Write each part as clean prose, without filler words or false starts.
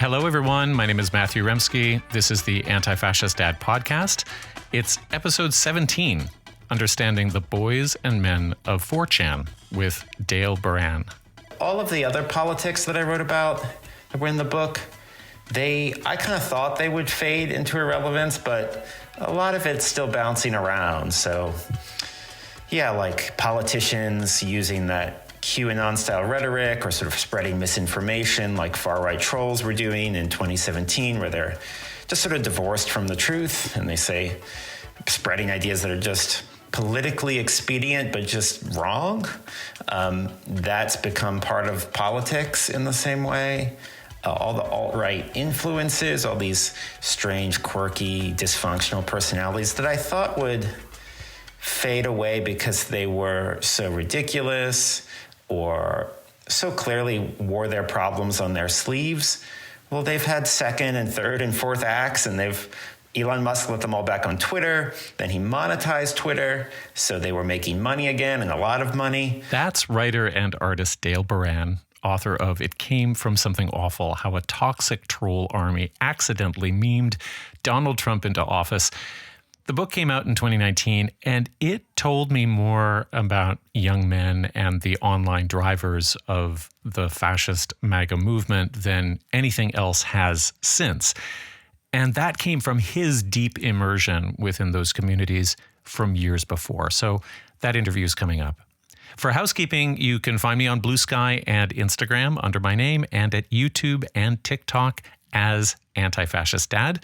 Hello, everyone. My name is Matthew Remski. This is the Anti-Fascist Dad podcast. It's episode 17, Understanding the Boys and Men of 4chan with Dale Beran. All of the other politics that I wrote about that were in the book, I kind of thought they would fade into irrelevance, but a lot of it's still bouncing around. So, yeah, like politicians using that QAnon-style rhetoric or sort of spreading misinformation like far-right trolls were doing in 2017, where they're just sort of divorced from the truth, and they say spreading ideas that are just politically expedient but just wrong. That's become part of politics in the same way. All the alt-right influences, all these strange, quirky, dysfunctional personalities that I thought would fade away because they were so ridiculous or so clearly wore their problems on their sleeves. Well, they've had second and third and fourth acts, and Elon Musk let them all back on Twitter. Then he monetized Twitter, so they were making money again, and a lot of money. That's writer and artist Dale Beran, author of It Came From Something Awful, How a Toxic Troll Army Accidentally Memed Donald Trump into Office. The book came out in 2019, and it told me more about young men and the online drivers of the fascist MAGA movement than anything else has since. And that came from his deep immersion within those communities from years before. So that interview is coming up. For housekeeping, you can find me on Blue Sky and Instagram under my name, and at YouTube and TikTok as Anti-Fascist Dad.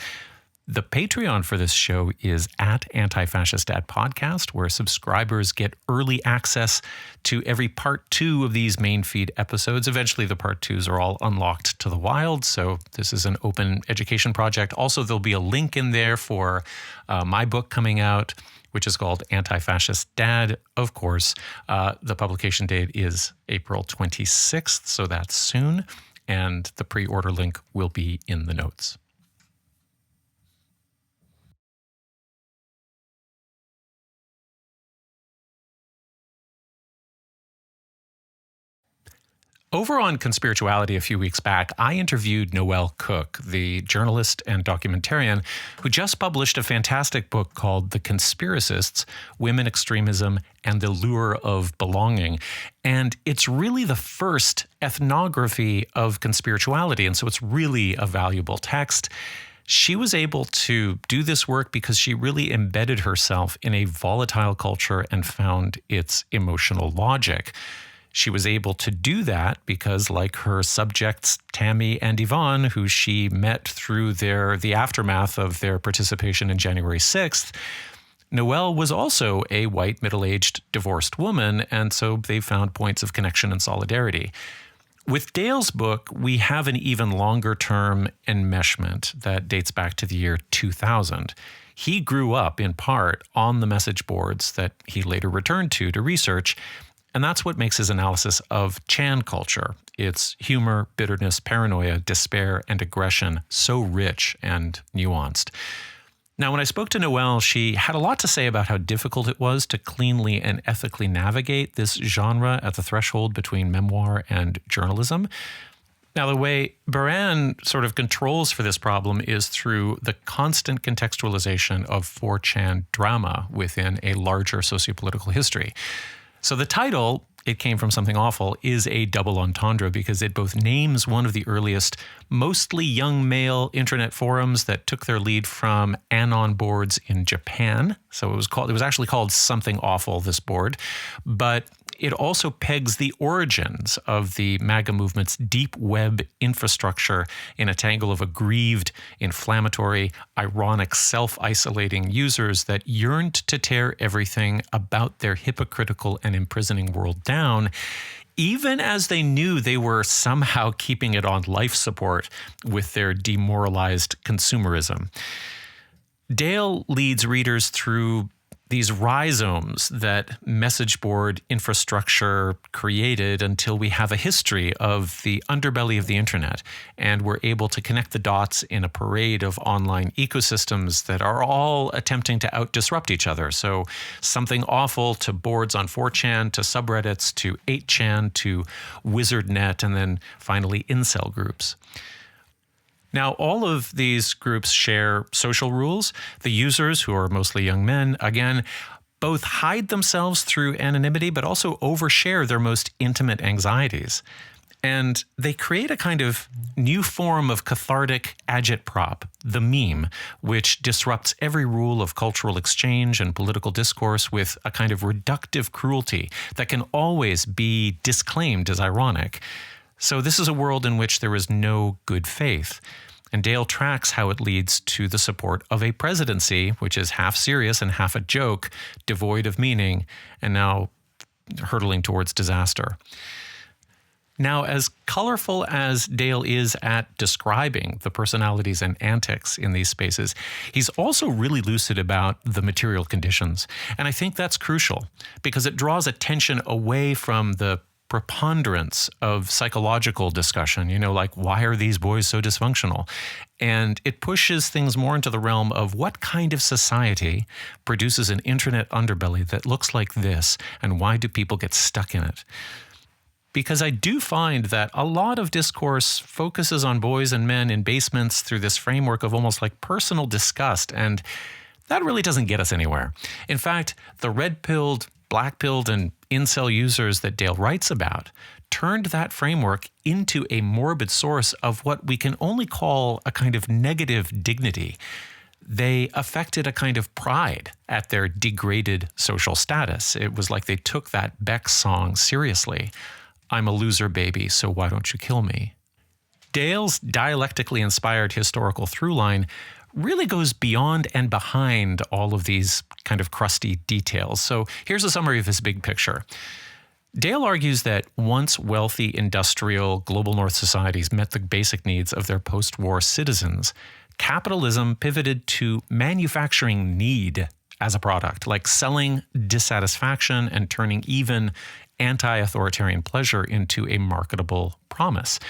The Patreon for this show is at Anti-Fascist Dad Podcast, where subscribers get early access to every part 2 of these main feed episodes. Eventually, the part 2s are all unlocked to the wild, so this is an open education project. Also, there'll be a link in there for my book coming out, which is called Anti-Fascist Dad. Of course, the publication date is April 26th, so that's soon, and the pre-order link will be in the notes. Over on Conspirituality a few weeks back, I interviewed Noelle Cook, the journalist and documentarian who just published a fantastic book called The Conspiracists: Women, Extremism, and the Lure of Belonging. And it's really the first ethnography of conspirituality, and so it's really a valuable text. She was able to do this work because she really embedded herself in a volatile culture and found its emotional logic. She was able to do that because, like her subjects, Tammy and Yvonne, who she met through the aftermath of their participation in January 6th, Noelle was also a white, middle-aged, divorced woman, and so they found points of connection and solidarity. With Dale's book, we have an even longer-term enmeshment that dates back to the year 2000. He grew up, in part, on the message boards that he later returned to research. And that's what makes his analysis of Chan culture, its humor, bitterness, paranoia, despair, and aggression, so rich and nuanced. Now, when I spoke to Noelle, she had a lot to say about how difficult it was to cleanly and ethically navigate this genre at the threshold between memoir and journalism. Now, the way Beran sort of controls for this problem is through the constant contextualization of 4chan drama within a larger sociopolitical history. So the title, It Came From Something Awful, is a double entendre because it both names one of the earliest, mostly young male internet forums that took their lead from Anon boards in Japan. So it was actually called Something Awful, this board. But it also pegs the origins of the MAGA movement's deep web infrastructure in a tangle of aggrieved, inflammatory, ironic, self-isolating users that yearned to tear everything about their hypocritical and imprisoning world down, even as they knew they were somehow keeping it on life support with their demoralized consumerism. Dale leads readers through these rhizomes that message board infrastructure created until we have a history of the underbelly of the internet, and we're able to connect the dots in a parade of online ecosystems that are all attempting to out-disrupt each other. So Something Awful to boards on 4chan, to subreddits, to 8chan, to WizardNet, and then finally incel groups. Now, all of these groups share social rules. The users, who are mostly young men, again, both hide themselves through anonymity, but also overshare their most intimate anxieties. And they create a kind of new form of cathartic agitprop, the meme, which disrupts every rule of cultural exchange and political discourse with a kind of reductive cruelty that can always be disclaimed as ironic. So this is a world in which there is no good faith. And Dale tracks how it leads to the support of a presidency, which is half serious and half a joke, devoid of meaning, and now hurtling towards disaster. Now, as colorful as Dale is at describing the personalities and antics in these spaces, he's also really lucid about the material conditions. And I think that's crucial because it draws attention away from the preponderance of psychological discussion, like why are these boys so dysfunctional? And it pushes things more into the realm of what kind of society produces an internet underbelly that looks like this, and why do people get stuck in it? Because I do find that a lot of discourse focuses on boys and men in basements through this framework of almost like personal disgust, and that really doesn't get us anywhere. In fact, the red-pilled, black-pilled, and incel users that Dale writes about turned that framework into a morbid source of what we can only call a kind of negative dignity. They affected a kind of pride at their degraded social status. It was like they took that Beck song seriously. I'm a loser, baby, so why don't you kill me? Dale's dialectically inspired historical throughline really goes beyond and behind all of these kind of crusty details. So here's a summary of his big picture. Dale argues that once wealthy, industrial, global North societies met the basic needs of their post-war citizens, capitalism pivoted to manufacturing need as a product, like selling dissatisfaction and turning even anti-authoritarian pleasure into a marketable promise.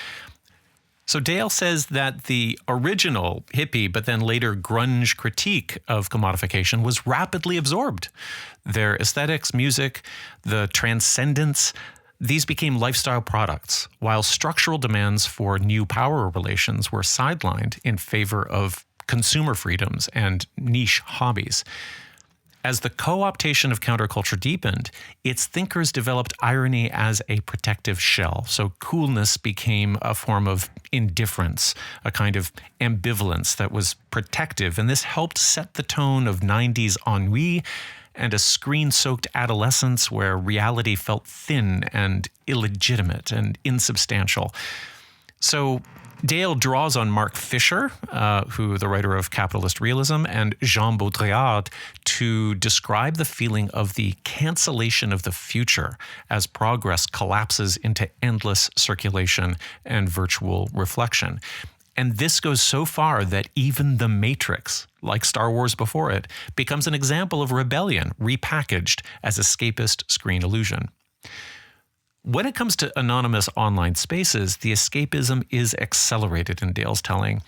So Dale says that the original hippie, but then later grunge critique of commodification was rapidly absorbed. Their aesthetics, music, the transcendence, these became lifestyle products, while structural demands for new power relations were sidelined in favor of consumer freedoms and niche hobbies. As the co-optation of counterculture deepened, its thinkers developed irony as a protective shell. So coolness became a form of indifference, a kind of ambivalence that was protective. And this helped set the tone of 90s ennui and a screen-soaked adolescence where reality felt thin and illegitimate and insubstantial. So Dale draws on Mark Fisher, the writer of Capitalist Realism, and Jean Baudrillard to describe the feeling of the cancellation of the future as progress collapses into endless circulation and virtual reflection. And this goes so far that even The Matrix, like Star Wars before it, becomes an example of rebellion repackaged as escapist screen illusion. When it comes to anonymous online spaces, the escapism is accelerated in Dale's telling.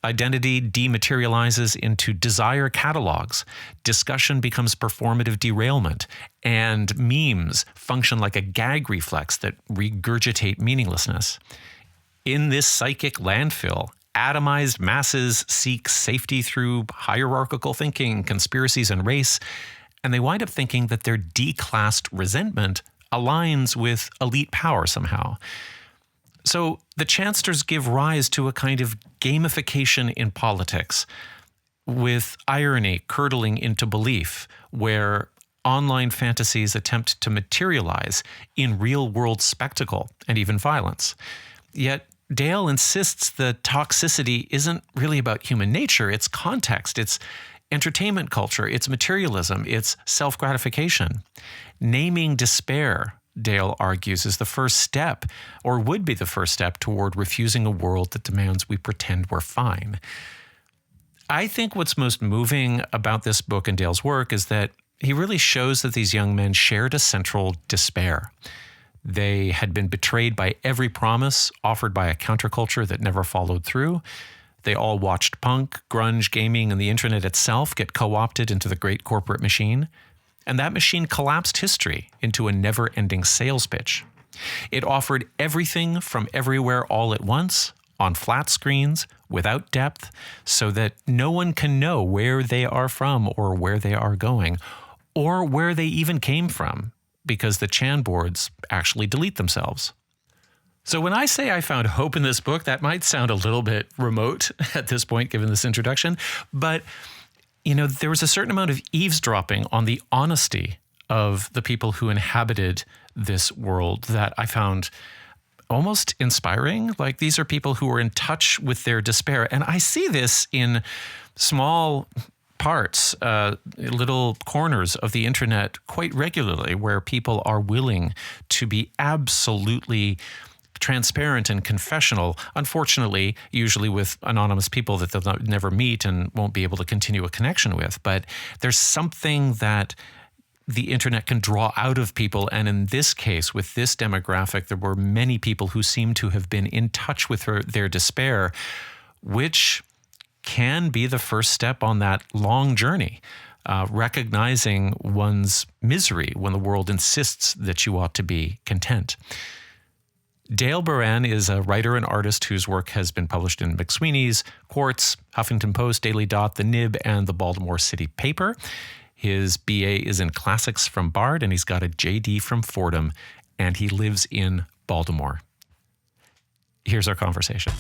Identity dematerializes into desire catalogs. Discussion becomes performative derailment. And memes function like a gag reflex that regurgitate meaninglessness. In this psychic landfill, atomized masses seek safety through hierarchical thinking, conspiracies, and race. And they wind up thinking that their declassed resentment aligns with elite power somehow. So the Chancellors give rise to a kind of gamification in politics, with irony curdling into belief, where online fantasies attempt to materialize in real-world spectacle and even violence. Yet Dale insists the toxicity isn't really about human nature, it's context, it's entertainment culture, it's materialism, it's self-gratification. Naming despair, Dale argues, is the first step, or would be the first step, toward refusing a world that demands we pretend we're fine. I think what's most moving about this book and Dale's work is that he really shows that these young men shared a central despair. They had been betrayed by every promise offered by a counterculture that never followed through. They all watched punk, grunge, gaming, and the internet itself get co-opted into the great corporate machine. And that machine collapsed history into a never-ending sales pitch. It offered everything from everywhere all at once on flat screens without depth so that no one can know where they are from or where they are going or where they even came from because the Chan boards actually delete themselves. So when I say I found hope in this book, that might sound a little bit remote at this point, given this introduction, but there was a certain amount of eavesdropping on the honesty of the people who inhabited this world that I found almost inspiring. Like, these are people who are in touch with their despair. And I see this in small parts, little corners of the internet quite regularly, where people are willing to be absolutely transparent and confessional, unfortunately, usually with anonymous people that they'll never meet and won't be able to continue a connection with. But there's something that the internet can draw out of people. And in this case, with this demographic, there were many people who seem to have been in touch with their despair, which can be the first step on that long journey, recognizing one's misery when the world insists that you ought to be content. Dale Beran is a writer and artist whose work has been published in McSweeney's, Quartz, Huffington Post, Daily Dot, The Nib, and the Baltimore City Paper. His BA is in classics from Bard, and he's got a JD from Fordham, and he lives in Baltimore. Here's our conversation.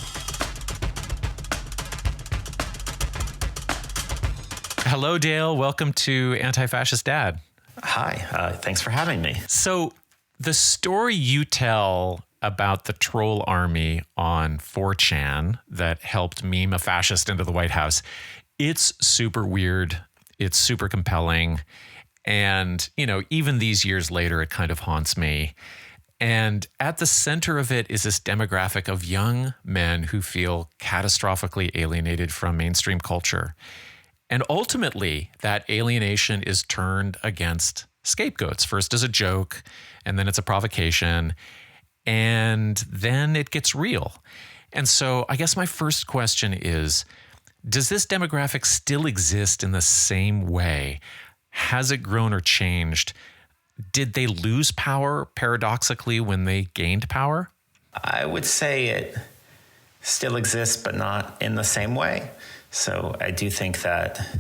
Hello, Dale. Welcome to Anti-Fascist Dad. Hi. Thanks for having me. So the story you tell about the troll army on 4chan that helped meme a fascist into the White House, it's super weird. It's super compelling. And, even these years later, it kind of haunts me. And at the center of it is this demographic of young men who feel catastrophically alienated from mainstream culture. And ultimately, that alienation is turned against scapegoats, first as a joke, and then it's a provocation, and then it gets real. And so I guess my first question is, does this demographic still exist in the same way? Has it grown or changed? Did they lose power, paradoxically, when they gained power? I would say it still exists, but not in the same way. So I do think that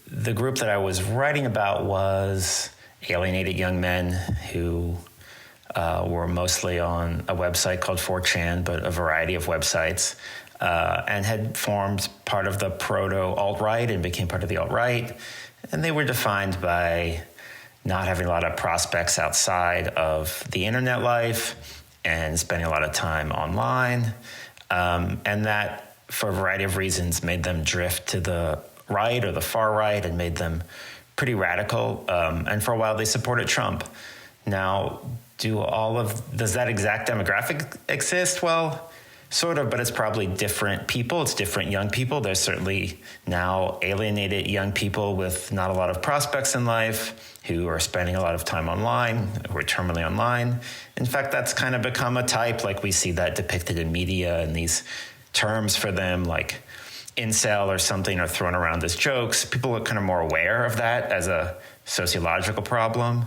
the group that I was writing about was alienated young men who were mostly on a website called 4chan, but a variety of websites, and had formed part of the proto-alt-right and became part of the alt-right. And they were defined by not having a lot of prospects outside of the internet life and spending a lot of time online. And that, for a variety of reasons, made them drift to the right or the far right and made them pretty radical. And for a while, they supported Trump. Now, does that exact demographic exist? Well, sort of, but it's probably different people. It's different young people. There's certainly now alienated young people with not a lot of prospects in life who are spending a lot of time online, who are terminally online. In fact, that's kind of become a type, like we see that depicted in media, and these terms for them like incel or something are thrown around as jokes. People are kind of more aware of that as a sociological problem.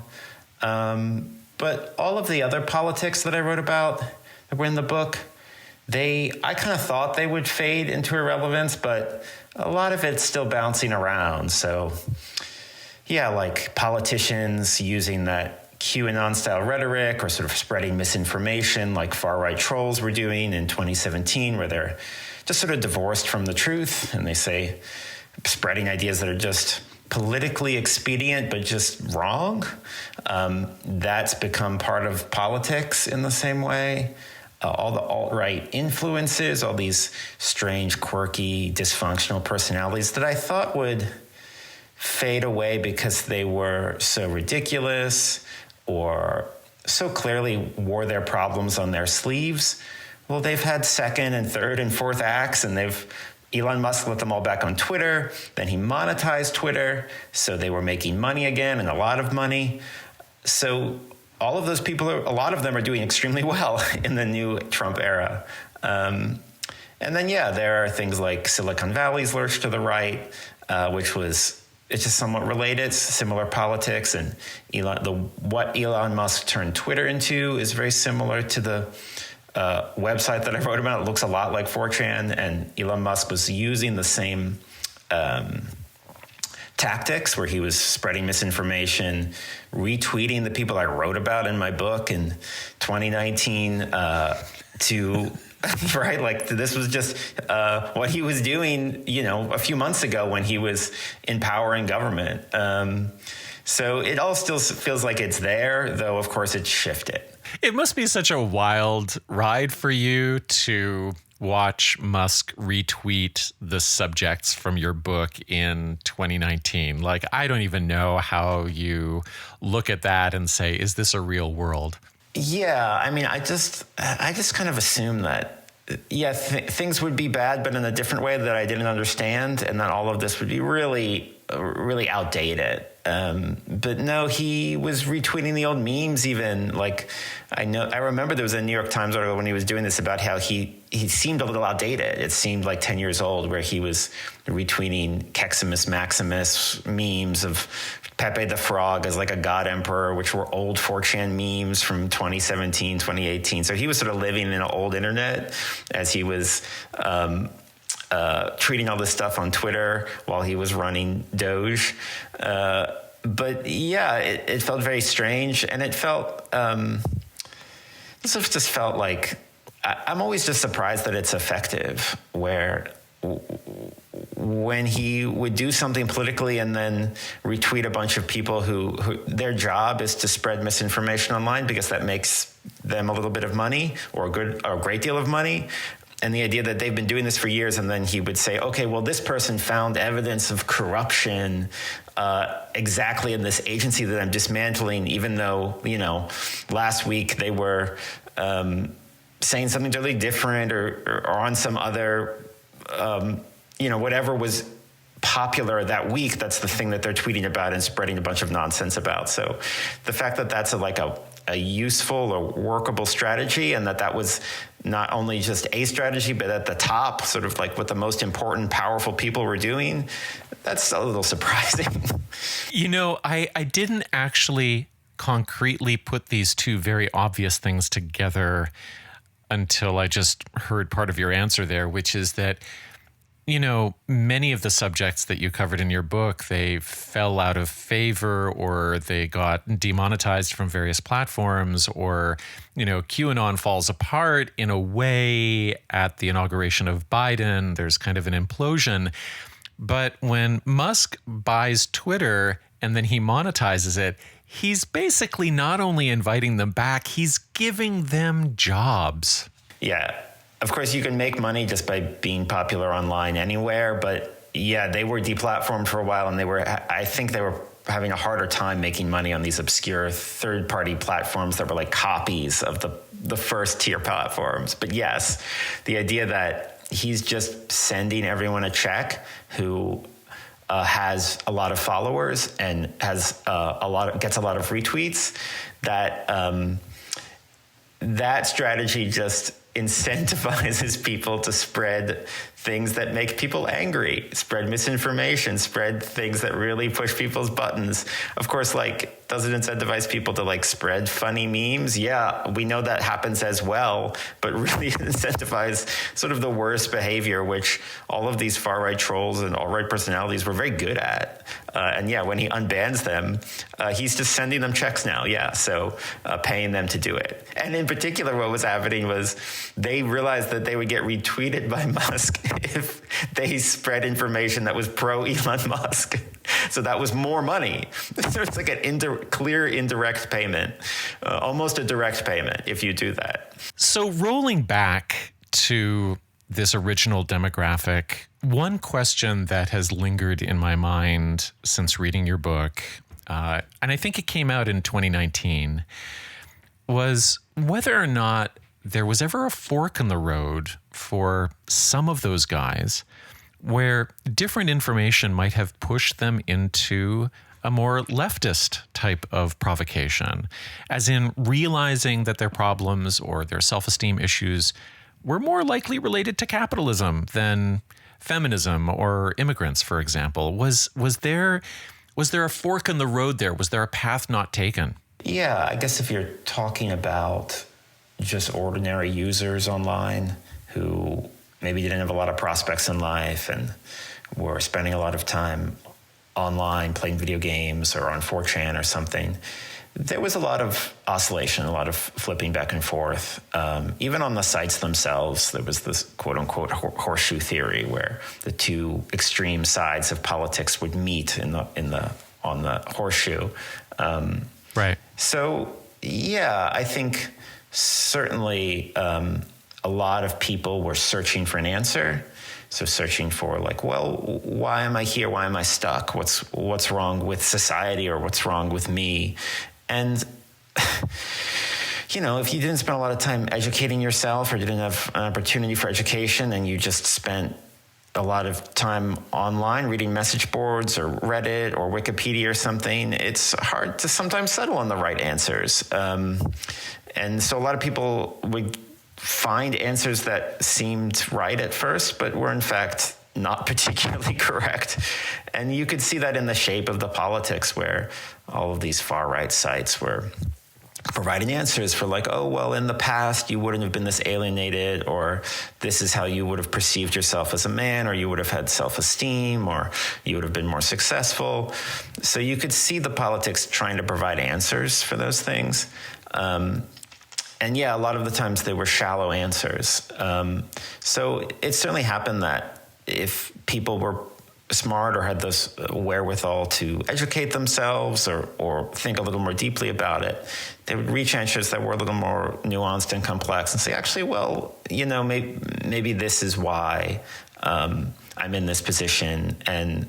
But all of the other politics that I wrote about that were in the book, I kind of thought they would fade into irrelevance, but a lot of it's still bouncing around. So, yeah, like politicians using that QAnon-style rhetoric or sort of spreading misinformation like far-right trolls were doing in 2017, where they're just sort of divorced from the truth, and they say spreading ideas that are just politically expedient but just wrong. That's become part of politics in the same way. All the alt-right influences, all these strange, quirky, dysfunctional personalities that I thought would fade away because they were so ridiculous or so clearly wore their problems on their sleeves. Well, they've had second and third and fourth acts, and Elon Musk let them all back on Twitter. Then he monetized Twitter, so they were making money again, and a lot of money. So all of those people, a lot of them are doing extremely well in the new Trump era. And then, there are things like Silicon Valley's lurch to the right, it's just somewhat related, similar politics. And what Elon Musk turned Twitter into is very similar to the website that I wrote about. It looks a lot like 4chan, and Elon Musk was using the same tactics where he was spreading misinformation, retweeting the people I wrote about in my book in 2019 to... Right, like this was just what he was doing, a few months ago when he was empowering government. So it all still feels like it's there, though, of course, it's shifted. It must be such a wild ride for you to watch Musk retweet the subjects from your book in 2019. Like, I don't even know how you look at that and say, is this a real world? Yeah, I mean, I just kind of assumed that, things would be bad, but in a different way that I didn't understand, and that all of this would be really, really outdated. But no, he was retweeting the old memes even. Like, I remember there was a New York Times article when he was doing this about how he seemed a little outdated. It seemed like 10 years old, where he was retweeting Keximus Maximus memes of Pepe the Frog as like a god emperor, which were old 4chan memes from 2017, 2018. So he was sort of living in an old internet as he was tweeting all this stuff on Twitter while he was running Doge. But yeah, it felt very strange, and it felt just felt like I'm always just surprised that it's effective. Where when he would do something politically and then retweet a bunch of people who their job is to spread misinformation online because that makes them a little bit of money or a great deal of money. And the idea that they've been doing this for years, and then he would say, okay, well, this person found evidence of corruption exactly in this agency that I'm dismantling, even though, last week they were saying something totally different or on some other, whatever was popular that week, that's the thing that they're tweeting about and spreading a bunch of nonsense about. So the fact that that's a useful or workable strategy, and that was not only just a strategy, but at the top, sort of like what the most important, powerful people were doing, that's a little surprising. I didn't actually concretely put these two very obvious things together until I just heard part of your answer there, which is that many of the subjects that you covered in your book, they fell out of favor, or they got demonetized from various platforms, or, QAnon falls apart in a way at the inauguration of Biden. There's kind of an implosion. But when Musk buys Twitter and then he monetizes it, he's basically not only inviting them back, he's giving them jobs. Yeah. Of course, you can make money just by being popular online anywhere, but yeah, they were deplatformed for a while, and I think they were having a harder time making money on these obscure third-party platforms that were like copies of the first-tier platforms. But yes, the idea that he's just sending everyone a check who has a lot of followers and has gets a lot of retweets, that strategy just incentivizes people to spread things that make people angry, spread misinformation, spread things that really push people's buttons. Of course, does it incentivize people to spread funny memes? Yeah, we know that happens as well, but really incentivize sort of the worst behavior, which all of these far-right trolls and alt-right personalities were very good at. And yeah, when he unbans them, he's just sending them checks now. Yeah, so paying them to do it. And in particular, what was happening was they realized that they would get retweeted by Musk if they spread information that was pro-Elon Musk. So that was more money. So it's like an clear indirect payment, almost a direct payment if you do that. So rolling back to this original demographic, one question that has lingered in my mind since reading your book, and I think it came out in 2019, was whether or not there was ever a fork in the road for some of those guys where different information might have pushed them into a more leftist type of provocation, as in realizing that their problems or their self-esteem issues were more likely related to capitalism than feminism or immigrants, for example. Was there a fork in the road there? Was there a path not taken? Yeah, I guess if you're talking about just ordinary users online who maybe didn't have a lot of prospects in life and were spending a lot of time online playing video games or on 4chan or something. There was a lot of oscillation, a lot of flipping back and forth. Even on the sites themselves, there was this quote-unquote horseshoe theory where the two extreme sides of politics would meet on the horseshoe. Right. So, yeah, I think certainly a lot of people were searching for an answer. So searching for like, well, why am I here? Why am I stuck? What's wrong with society, or what's wrong with me? And, you know, if you didn't spend a lot of time educating yourself or didn't have an opportunity for education and you just spent a lot of time online reading message boards or Reddit or Wikipedia or something, it's hard to sometimes settle on the right answers. And so a lot of people would find answers that seemed right at first, but were in fact not particularly correct. And you could see that in the shape of the politics, where all of these far-right sites were providing answers for like, oh, well, in the past, you wouldn't have been this alienated, or this is how you would have perceived yourself as a man, or you would have had self-esteem, or you would have been more successful. So you could see the politics trying to provide answers for those things. And yeah, a lot of the times they were shallow answers. So it certainly happened that if people were smart or had this wherewithal to educate themselves or think a little more deeply about it, they would reach answers that were a little more nuanced and complex and say, actually, well, you know, maybe this is why I'm in this position. And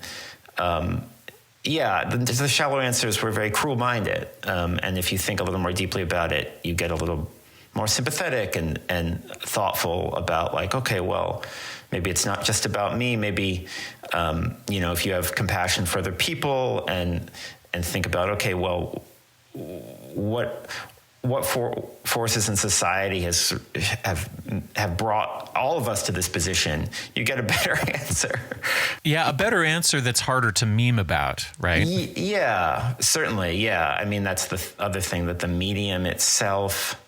yeah, the shallow answers were very cruel-minded. And if you think a little more deeply about it, you get a little more sympathetic and thoughtful about like, okay, well, maybe it's not just about me. Maybe, you know, if you have compassion for other people and think about, okay, well, what forces in society have brought all of us to this position, you get a better answer. Yeah, a better answer that's harder to meme about, right? Yeah, certainly. Yeah, I mean, that's the other thing, that the medium itself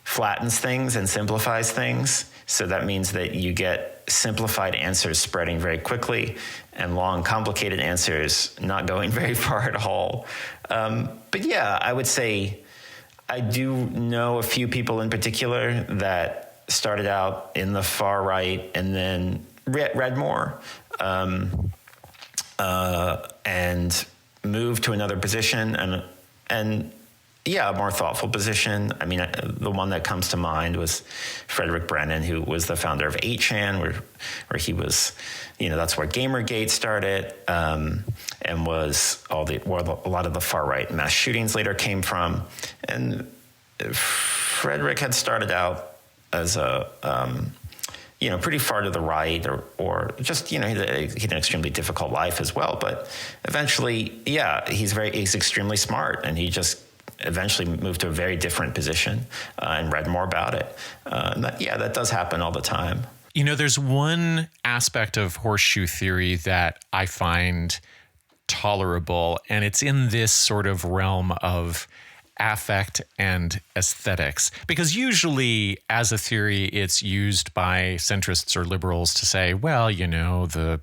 flattens things and simplifies things. So that means that you get simplified answers spreading very quickly and long, complicated answers not going very far at all. But yeah, I would say I do know a few people in particular that started out in the far right and then read more and moved to another position and yeah, a more thoughtful position. I mean, the one that comes to mind was Frederick Brennan, who was the founder of 8chan, where he was, you know, that's where Gamergate started, and was where a lot of the far-right mass shootings later came from. And Frederick had started out as a, you know, pretty far to the right, or just, you know, he had an extremely difficult life as well. But eventually, yeah, he's extremely smart, and he just eventually moved to a very different position and read more about it. That does happen all the time. You know, there's one aspect of horseshoe theory that I find tolerable, and it's in this sort of realm of affect and aesthetics, because usually as a theory it's used by centrists or liberals to say, well, you know, the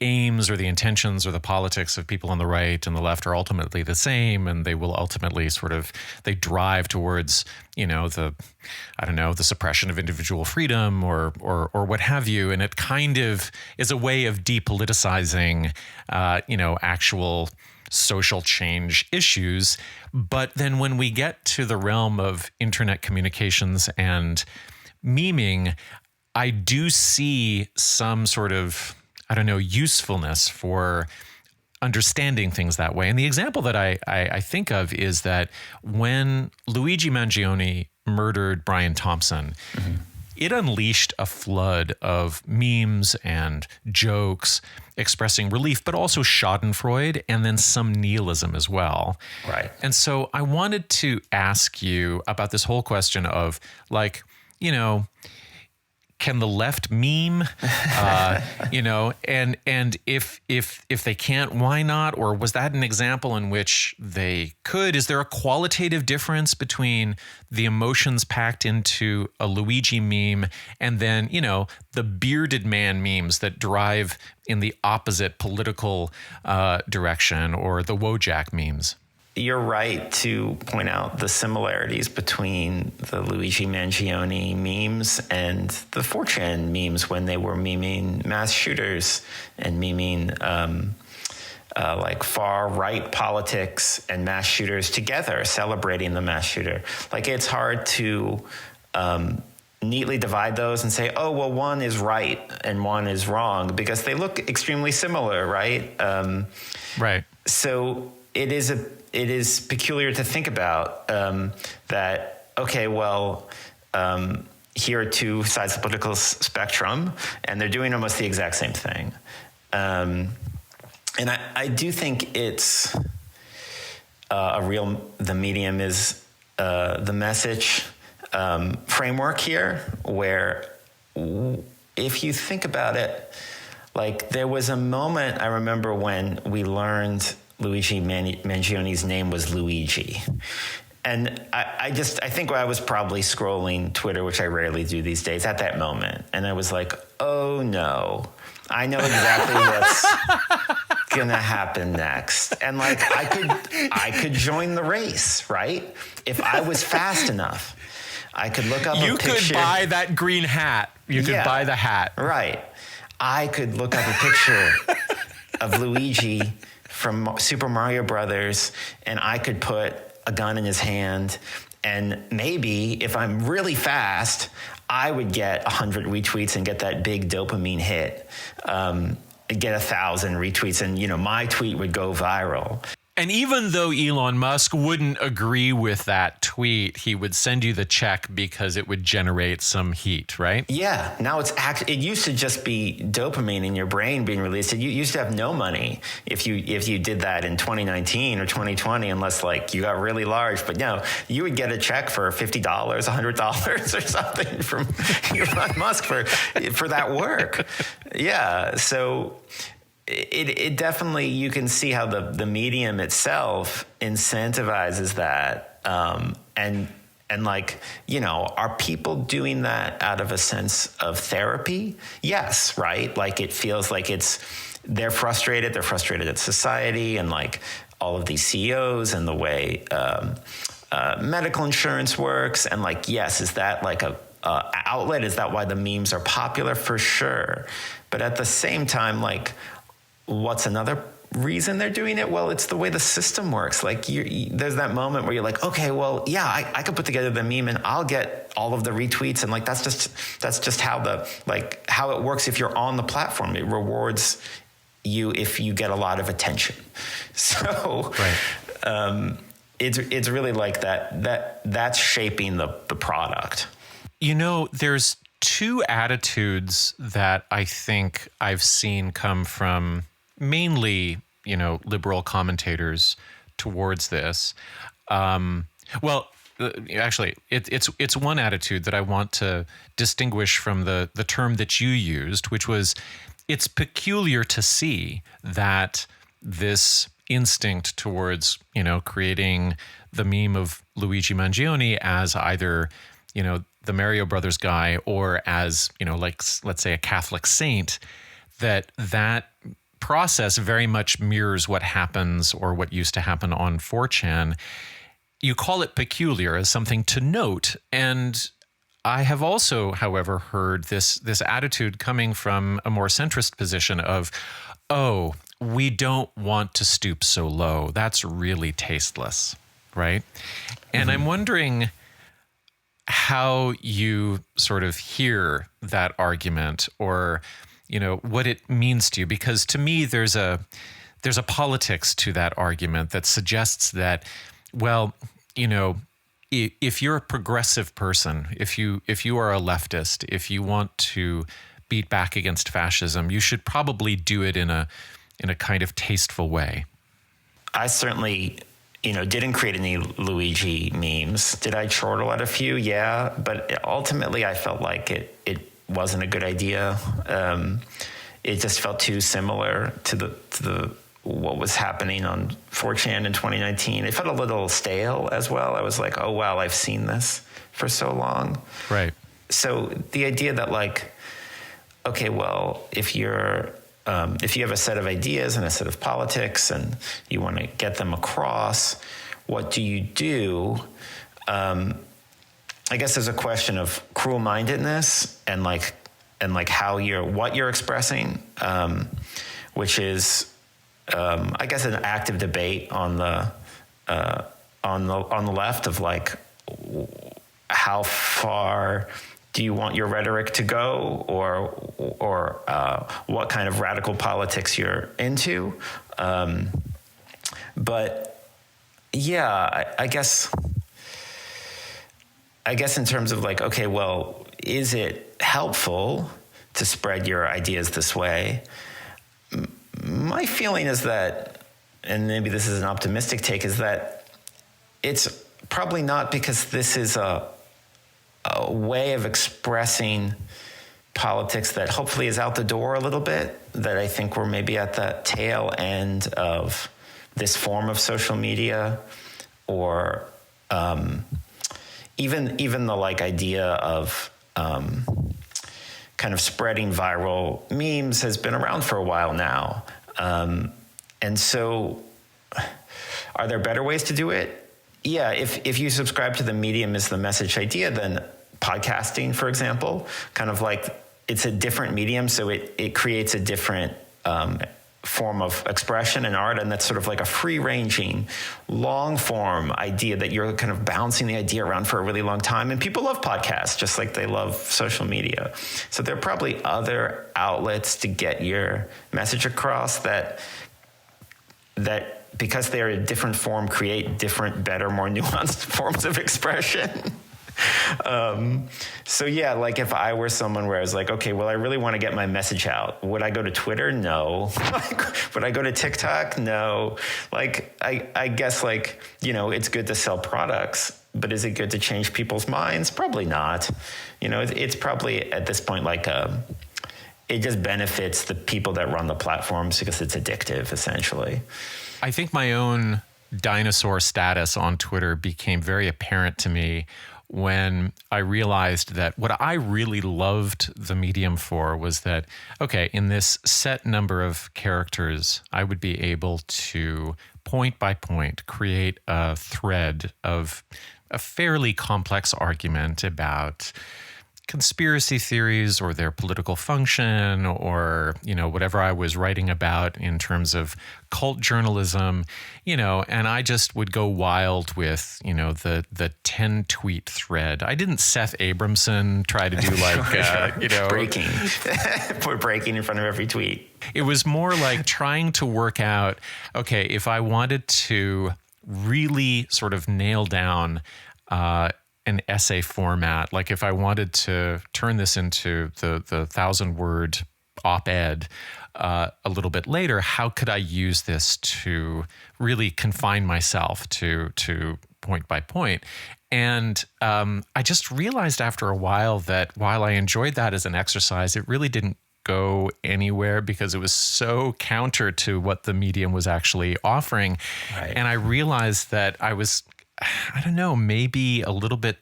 aims or the intentions or the politics of people on the right and the left are ultimately the same, and they will ultimately they drive towards, you know, the suppression of individual freedom or what have you. And it kind of is a way of depoliticizing, you know, actual social change issues. But then when we get to the realm of internet communications and memeing, I do see some sort of, usefulness for understanding things that way. And the example that I think of is that when Luigi Mangione murdered Brian Thompson, mm-hmm. it unleashed a flood of memes and jokes expressing relief, but also schadenfreude and then some nihilism as well. Right. And so I wanted to ask you about this whole question of, like, you know, can the left meme? And if they can't, why not? Or was that an example in which they could? Is there a qualitative difference between the emotions packed into a Luigi meme and then, the bearded man memes that drive in the opposite political direction, or the Wojak memes? You're right to point out the similarities between the Luigi Mangione memes and the 4chan memes when they were memeing mass shooters and memeing like far right politics and mass shooters together, celebrating the mass shooter. Like, it's hard to neatly divide those and say, oh, well, one is right and one is wrong, because they look extremely similar, right? Right. So it is peculiar to think about that, okay, well, here are two sides of the political spectrum, and they're doing almost the exact same thing. And I do think it's the medium is the message framework here, where if you think about it, like, there was a moment I remember when we learned Luigi Mangione's name was Luigi. And I think I was probably scrolling Twitter, which I rarely do these days, at that moment. And I was like, oh no, I know exactly what's gonna happen next. And like, I could join the race, right? If I was fast enough, I could look up a picture. You could buy that green hat. You could buy the hat. Right. I could look up a picture of Luigi from Super Mario Brothers, and I could put a gun in his hand, and maybe if I'm really fast, I would get 100 retweets and get that big dopamine hit, get 1,000 retweets, and my tweet would go viral. And even though Elon Musk wouldn't agree with that tweet, he would send you the check because it would generate some heat, right? Yeah. Now it used to just be dopamine in your brain being released. You used to have no money if you did that in 2019 or 2020, unless like you got really large. But no, you would get a check for $50, $100 or something from Elon Musk for that work. Yeah. So it definitely, you can see how the medium itself incentivizes that. And like, are people doing that out of a sense of therapy? Yes, right? Like, it feels like they're frustrated at society and like all of these CEOs and the way medical insurance works. And like, yes, is that like a outlet? Is that why the memes are popular? For sure. But at the same time, like, what's another reason they're doing it? Well, it's the way the system works. Like, there's that moment where you're like, okay, well, yeah, I could put together the meme and I'll get all of the retweets, and like that's just how it works. If you're on the platform, it rewards you if you get a lot of attention. So, right. It's really like that's shaping the product. There's two attitudes that I think I've seen come from mainly, liberal commentators towards this. Actually, it's one attitude that I want to distinguish from the term that you used, which was, it's peculiar to see that this instinct towards, creating the meme of Luigi Mangione as either, the Mario Brothers guy, or as, like, let's say a Catholic saint, that process very much mirrors what happens, or what used to happen on 4chan. You call it peculiar, as something to note. And I have also, however, heard this attitude coming from a more centrist position of, oh, we don't want to stoop so low. That's really tasteless, right? And I'm wondering how you sort of hear that argument, or what it means to you, because to me there's a politics to that argument that suggests that, well, if you're a progressive person, if you are a leftist, if you want to beat back against fascism, you should probably do it in a kind of tasteful way. I certainly didn't create any Luigi memes. Did I chortle at a few? Yeah. But ultimately I felt like it wasn't a good idea. It just felt too similar to the what was happening on 4chan in 2019. It felt a little stale as well. I was like, oh wow, I've seen this for so long. Right. So the idea that like, okay, well, if you have a set of ideas and a set of politics and you want to get them across, what do you do? I guess there's a question of cruel-mindedness and how what you're expressing, which is, I guess, an active debate on the left of like, how far do you want your rhetoric to go, or what kind of radical politics you're into? But yeah, I guess in terms of like, okay, well, is it helpful to spread your ideas this way? My feeling is that, and maybe this is an optimistic take, is that it's probably not, because this is a way of expressing politics that hopefully is out the door a little bit, that I think we're maybe at the tail end of this form of social media, or even the like idea of kind of spreading viral memes has been around for a while now. And so are there better ways to do it? Yeah, if you subscribe to the medium is the message idea, then podcasting, for example, kind of like it's a different medium, so it creates a different form of expression and art, and that's sort of like a free-ranging, long-form idea that you're kind of bouncing the idea around for a really long time. And people love podcasts just like they love social media. So there are probably other outlets to get your message across that because they're a different form, create different, better, more nuanced forms of expression. So yeah, like if I were someone where I was like, okay, well, I really want to get my message out. Would I go to Twitter? No. Would I go to TikTok? No. Like, I guess like, it's good to sell products, but is it good to change people's minds? Probably not. It's probably at this point, like, it just benefits the people that run the platforms because it's addictive, essentially. I think my own dinosaur status on Twitter became very apparent to me when I realized that what I really loved the medium for was that, okay, in this set number of characters, I would be able to point by point create a thread of a fairly complex argument about conspiracy theories or their political function, or, whatever I was writing about in terms of cult journalism, and I just would go wild with, the 10 tweet thread. I didn't Seth Abramson try to do like, breaking, put breaking in front of every tweet. It was more like trying to work out, okay, if I wanted to really sort of nail down, an essay format, like if I wanted to turn this into the 1,000-word op-ed a little bit later, how could I use this to really confine myself to point by point? And I just realized after a while that while I enjoyed that as an exercise, it really didn't go anywhere because it was so counter to what the medium was actually offering. Right. And I realized that I was, I don't know, maybe a little bit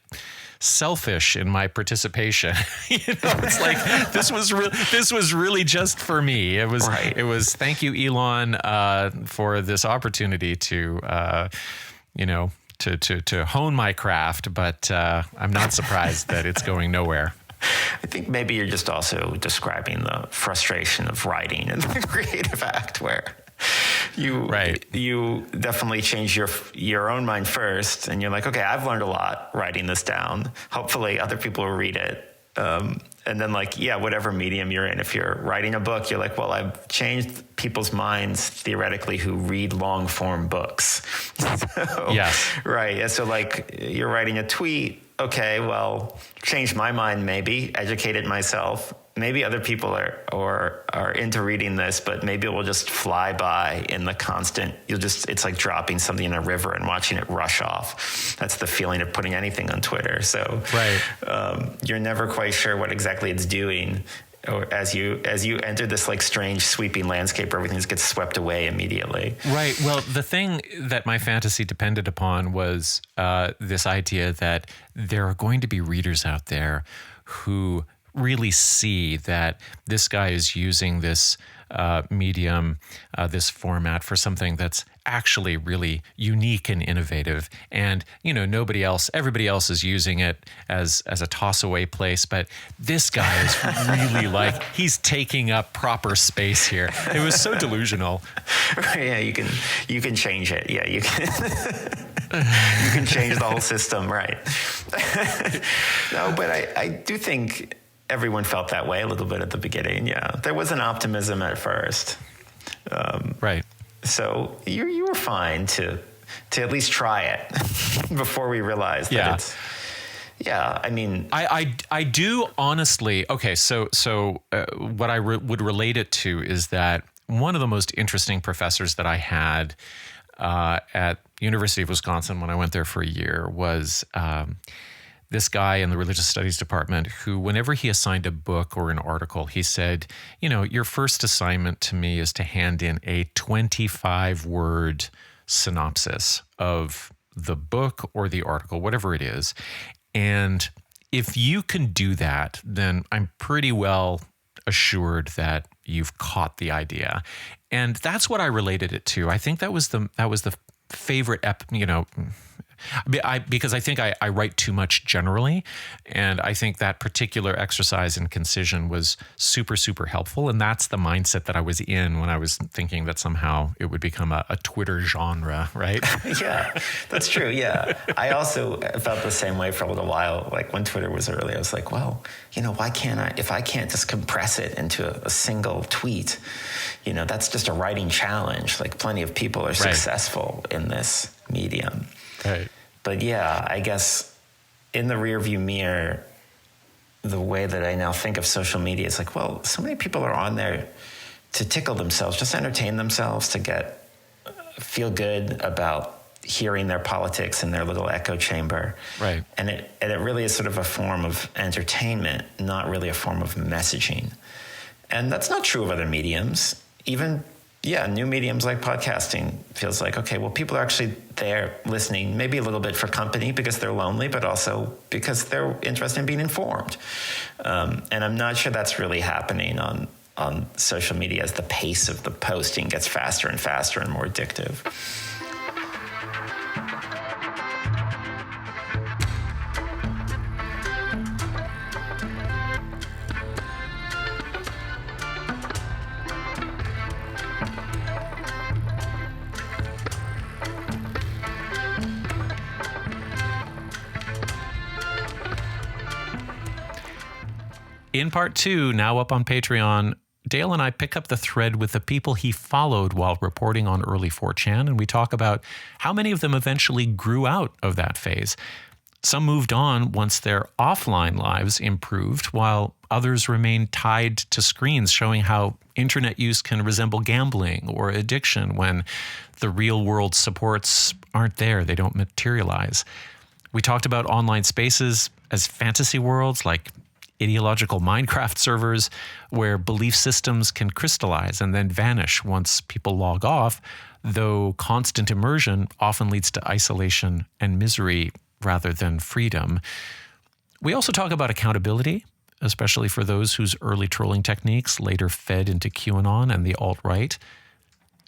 selfish in my participation. It's like this was really just for me. It was right. It was thank you, Elon, for this opportunity to to hone my craft, but I'm not surprised that it's going nowhere. I think maybe you're just also describing the frustration of writing and the creative act, where you definitely change your own mind first, and you're like, okay, I've learned a lot writing this down. Hopefully other people will read it. And then whatever medium you're in, if you're writing a book, you're like, well, I've changed people's minds theoretically who read long form books. Yes. Right. And so you're writing a tweet. Okay, well, changed my mind, maybe educated myself. Maybe other people are into reading this, but maybe it will just fly by in the constant. It's like dropping something in a river and watching it rush off. That's the feeling of putting anything on Twitter. So right. You're never quite sure what exactly exactly it's doing, or as you enter this like strange sweeping landscape where everything just gets swept away immediately. Right. Well, the thing that my fantasy depended upon was this idea that there are going to be readers out there who really see that this guy is using this medium, this format for something that's actually really unique and innovative. And, everybody else is using it as a toss away place. But this guy is really like, he's taking up proper space here. It was so delusional. Yeah, you can change it. Yeah, you can. You can change the whole system, right? No, but I do think everyone felt that way a little bit at the beginning. Yeah, there was an optimism at first. Right. So you were fine to at least try it before we realized that it's. Yeah, I mean, I do honestly. Okay, so what I would relate it to is that one of the most interesting professors that I had at University of Wisconsin when I went there for a year was this guy in the religious studies department who, whenever he assigned a book or an article, he said, your first assignment to me is to hand in a 25-word synopsis of the book or the article, whatever it is. And if you can do that, then I'm pretty well assured that you've caught the idea. And that's what I related it to. I think that was the favorite, because I think I write too much generally, and I think that particular exercise in concision was super, super helpful. And that's the mindset that I was in when I was thinking that somehow it would become a Twitter genre, right? Yeah, that's true. Yeah. I also felt the same way for a little while. Like when Twitter was early, I was like, well, why can't if I can't just compress it into a single tweet, that's just a writing challenge. Like plenty of people are successful in this medium. Right. But yeah, I guess in the rearview mirror, the way that I now think of social media is like, well, so many people are on there to tickle themselves, just entertain themselves, to feel good about hearing their politics in their little echo chamber. Right. And it really is sort of a form of entertainment, not really a form of messaging. And that's not true of other mediums. Even new mediums like podcasting feels like, okay, well, people are actually there listening, maybe a little bit for company because they're lonely, but also because they're interested in being informed. And I'm not sure that's really happening on social media as the pace of the posting gets faster and faster and more addictive. In part 2, now up on Patreon, Dale and I pick up the thread with the people he followed while reporting on early 4chan, and we talk about how many of them eventually grew out of that phase. Some moved on once their offline lives improved, while others remained tied to screens, showing how internet use can resemble gambling or addiction when the real world supports aren't there, they don't materialize. We talked about online spaces as fantasy worlds like ideological Minecraft servers where belief systems can crystallize and then vanish once people log off, though constant immersion often leads to isolation and misery rather than freedom. We also talk about accountability, especially for those whose early trolling techniques later fed into QAnon and the alt-right.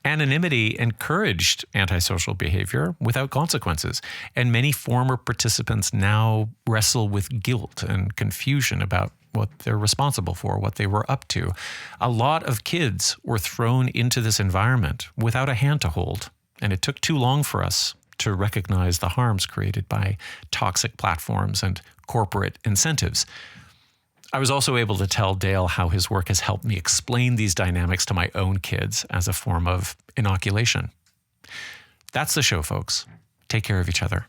Anonymity encouraged antisocial behavior without consequences, and many former participants now wrestle with guilt and confusion about what they're responsible for, what they were up to. A lot of kids were thrown into this environment without a hand to hold, and it took too long for us to recognize the harms created by toxic platforms and corporate incentives. I was also able to tell Dale how his work has helped me explain these dynamics to my own kids as a form of inoculation. That's the show, folks. Take care of each other.